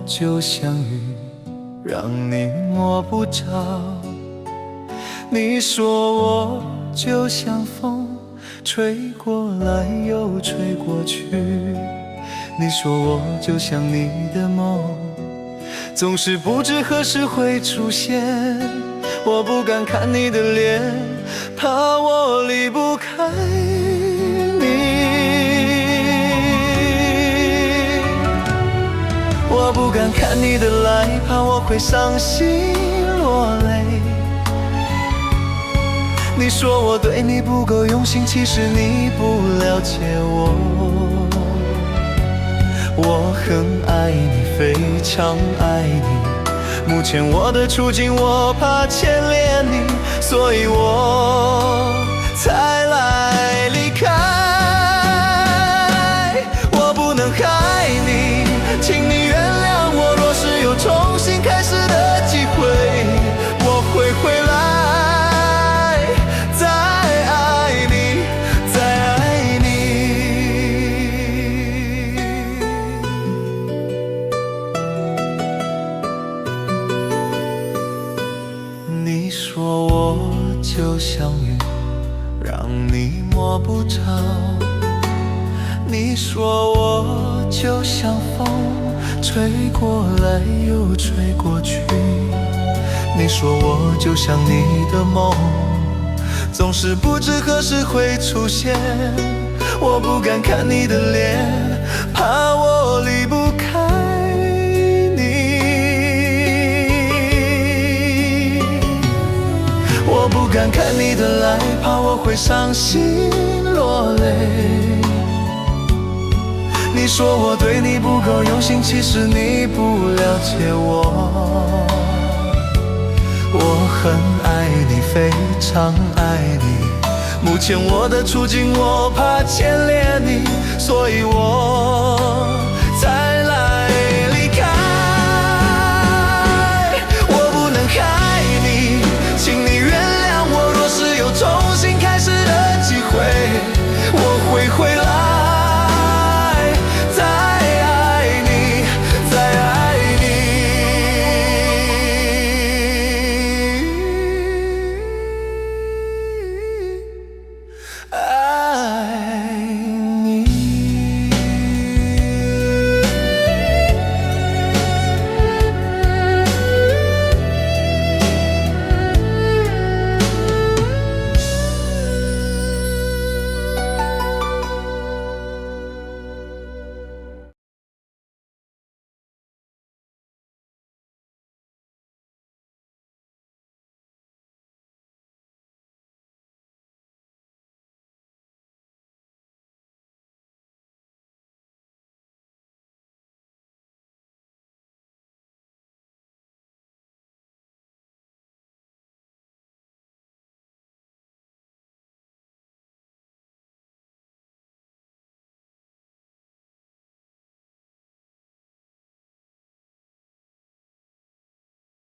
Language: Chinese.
就像雨，让你摸不着。你说我就像风，吹过来又吹过去。你说我就像你的梦，总是不知何时会出现。我不敢看你的脸，怕我离不开你。我不敢看你的来，怕我会伤心落泪。你说我对你不够用心，其实你不了解我。我很爱你，非常爱你，目前我的处境，我怕牵连你，所以我才来离开。我不能害你，请你原谅我，若是有重新开始的机会，我会回来，再爱你，再爱你。你说我就像云，让你摸不着。你说我就像风，吹过来又吹过去。你说我就像你的梦，总是不知何时会出现。我不敢看你的脸，怕我离不开你。我不敢看你的来，怕我会伤心落泪。你说我对你不够用心，其实你不了解我。我很爱你，非常爱你，目前我的处境，我怕牵连你，所以我